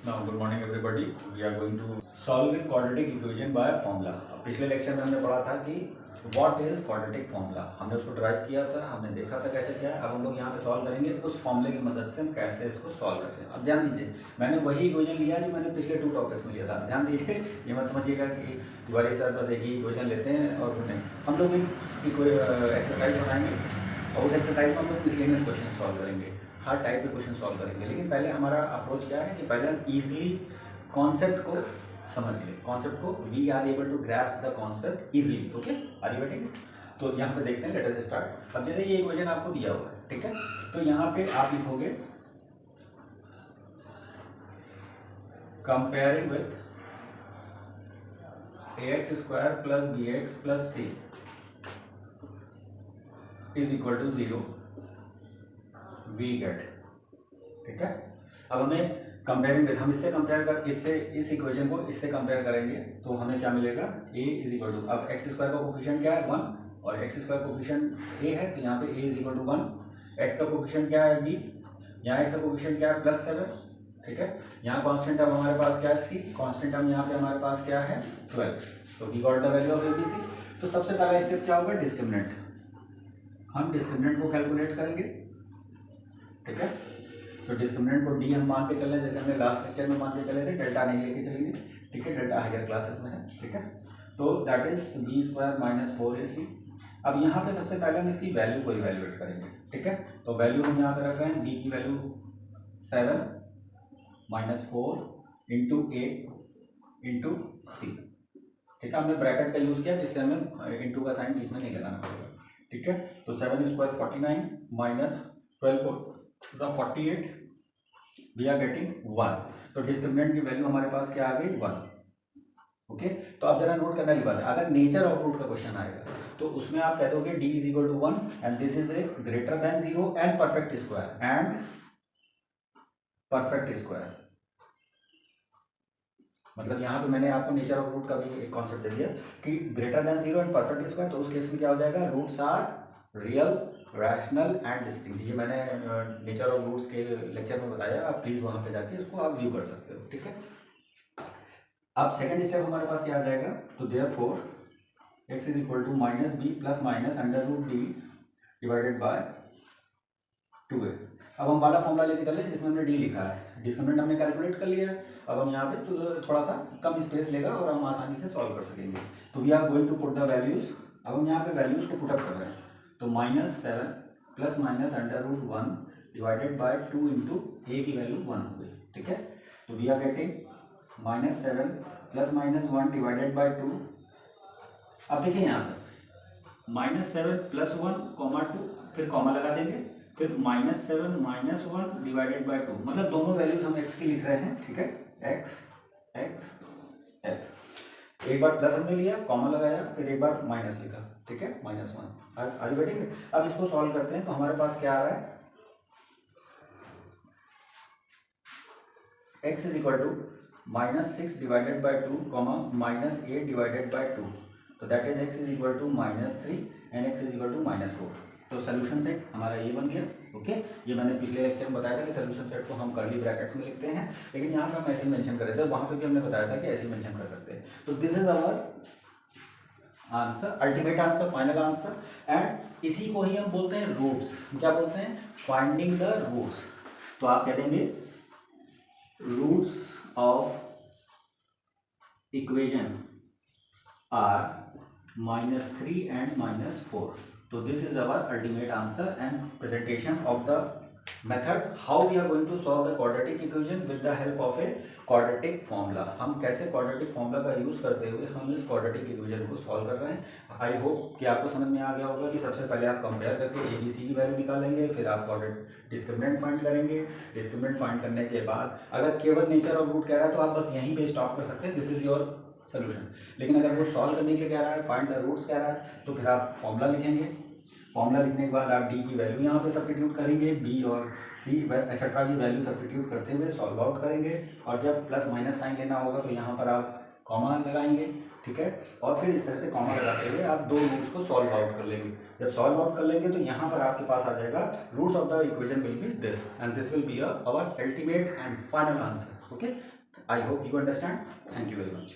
Now, good morning everybody. We are going to solving quadratic equation by formula. पिछले lecture में हमने पढ़ा था कि व्हाट इज क्वाड्रेटिक फॉर्मूला, हमने उसको ड्राइव किया था, हमने देखा था कैसे क्या है। अब हम लोग यहाँ पे सॉल्व करेंगे उस फॉर्मूले की मदद से हम कैसे इसको सॉल्व करते हैं। अब ध्यान दीजिए, मैंने वही इक्वेशन लिया जो मैंने पिछले 2 टॉपिक्स में लिया था। ध्यान दीजिए, ये मत समझिएगा कि दोबारा सर बस एक ही इक्वेशन लेते हैं और नहीं, हम लोग एक एक्सरसाइज बनाएंगे और उस एक्सरसाइज में हम लोग मिसलेनियस क्वेश्चन सॉल्व करेंगे, हर टाइप के क्वेश्चन सॉल्व करेंगे। लेकिन पहले हमारा अप्रोच क्या है कि पहले हम ईजिली कॉन्सेप्ट को समझ लें, कॉन्सेप्ट को we are able to grasp the concept easily. Okay, are you getting? तो यहाँ पे देखते हैं, लेट अस स्टार्ट। अब जैसे ये इक्वेशन आपको दिया हुआ है, ठीक है, तो यहाँ पे आप लिखोगे comparing with ax square plus bx plus c is equal to 0 we get. ठीक है, अब हमें कंपेयरिंग विथ, हम इससे कंपेयर कर, इससे इस इक्वेशन को इससे कंपेयर करेंगे तो हमें क्या मिलेगा, a इज इक्वल टू, अब एक्स स्क्वायर का कोफिशिएंट क्या है 1 और एक्स स्क्वायर कोफिशिएंट a है, तो यहाँ पे a is equal to 1। X का कोफिशिएंट क्या है b, यहाँ एक्स का कोफिशिएंट क्या है +7। ठीक है, यहाँ कांस्टेंट टर्म हमारे पास क्या है c, कांस्टेंट टर्म यहाँ पे हमारे पास क्या है 12। तो we got the value of abc। तो सबसे पहला स्टेप क्या होगा, डिस्क्रिमिनेंट। हम डिस्क्रिमिनेंट को कैलकुलेट करेंगे। ठीक है, तो डिस्क्रिमिनेंट को डी हम मान के चल रहे हैं, जैसे हमने लास्ट लेक्चर में मान के चले थे, डेल्टा नहीं लेके चलेंगे। ठीक है, डेल्टा हायर क्लासेस में है। ठीक है, तो that is B square minus 4ac। अब यहाँ पे सबसे पहले हम इसकी वैल्यू को इवेल्युएट करेंगे। ठीक है, तो वैल्यू हम यहाँ पे रख रहे हैं, बी की वैल्यू 7 माइनस 4 इंटू ए इंटू सी। ठीक है, हमने ब्रैकेट का यूज किया जिससे हमें इंटू का साइन बीच में नहीं लगाना पड़ेगा। ठीक है, तो 7 square 49 minus 12 48, we are getting 1। तो डिस्क्रिमिनेंट की वैल्यू हमारे पास क्या आ गई 1। ओके, तो अब जरा नोट करने की बात है, अगर नेचर ऑफ रूट का क्वेश्चन आएगा तो उसमें आप कह दोगे d is equal to 1 and this is a greater than 0 and perfect square. मतलब यहाँ पे मैंने आपको नेचर ऑफ रूट का भी एक कॉन्सेप्ट दे दिया कि greater than 0 and perfect square, तो उस केस में क्या हो जाएगा, roots are real, rational and distinct. ये मैंने नेचर ऑफ रूट्स के लेक्चर में बताया, आप प्लीज वहां पे जाके इसको आप व्यू कर सकते हो। ठीक है, अब सेकंड स्टेप हमारे पास क्या आ जाएगा, तो therefore x is equal to minus B plus minus under root D divided by 2a। अब हम वाला फॉर्मूला लेके चले जिसमें हमने डी लिखा है, डिस्क्रिमिनेंट हमने कैलकुलेट कर लिया है। अब हम यहाँ पे तो थोड़ा सा कम स्पेस लेगा और हम आसानी से सॉल्व कर सकेंगे। तो we are going to put the values. अब हम यहाँ पे वैल्यूज को पुटअप कर रहे हैं, तो -7 plus minus under root 1 divided by 2 into A की वैल्यू 1 हो गई। ठीक है, तो we are getting -7 plus minus 1 divided by 2। अब देखिए यहाँ पे -7 प्लस 1 कॉमा 2, फिर कॉमा लगा देंगे, फिर -7 माइनस 1 डिवाइडेड बाय 2, मतलब दोनों वैल्यूज हम x की लिख रहे हैं। ठीक है, x एक बार प्लस हमने लिया, कॉमा लगाया, फिर एक बार माइनस लिखा। ठीक है, -1। Are you getting? अब इसको सॉल्व करते हैं तो हमारे पास क्या आ रहा है, x is equal to -6 divided by 2 comma -8 divided by 2, तो that is x is equal to -3 and x is equal to -4। तो सोल्यूशन सेट हमारा ये बन गया। ओके, ये मैंने पिछले लेक्चर में बताया था कि सोल्यूशन सेट को हम कर्ली ब्रैकेट्स में लिखते हैं, लेकिन यहाँ पे हम ऐसे ही मेंशन कर रहे थे, वहां पे भी हमने बताया था कि ऐसे ही मेंशन कर सकते हैं। तो this is our answer, ultimate answer, final answer, and इसी को ही हम बोलते हैं रूट्स। क्या बोलते हैं? Finding the roots. तो आप कह देंगे roots of equation are -3 and -4। So this is our ultimate answer and presentation of the method how we are going to solve the quadratic equation with the help of a quadratic formula। हम कैसे quadratic formula का use करते हुए हम इस quadratic equation को solve कर रहे हैं। आई होप कि आपको समझ में आ गया होगा कि सबसे पहले आप कंपेयर करके ए बी सी की वैल्यू निकालेंगे, फिर आप डिस्क्रिमिनेंट फाइंड करेंगे। डिस्क्रिमिनेंट फाइंड करने के बाद अगर केवल नेचर ऑफ रूट कह रहा है तो आप बस यहीं पे स्टॉप कर सकते हैं, दिस इज योर सोल्यूशन। लेकिन अगर वो सॉल्व करने के लिए कह रहा है, फाइंड द रूट्स कह रहा है, तो फिर आप फॉर्मूला लिखेंगे। फॉर्मूला लिखने के बाद आप डी की वैल्यू यहाँ पे सब्स्टिट्यूट करेंगे, बी और सी एक्सेट्रा की वैल्यू सब्स्टिट्यूट करते हुए सॉल्व आउट करेंगे, और जब प्लस माइनस साइन लेना होगा तो यहाँ पर आप कॉमा लगाएंगे, ठीक है। और फिर इस तरह से कॉमा लगाते हुए आप दो रूट्स को सॉल्व आउट कर लेंगे। जब सॉल्व आउट कर लेंगे तो यहाँ पर आपके पास आ जाएगा roots of the equation will be this and this will be our ultimate and final answer. Okay, I hope you understand. Thank you very much.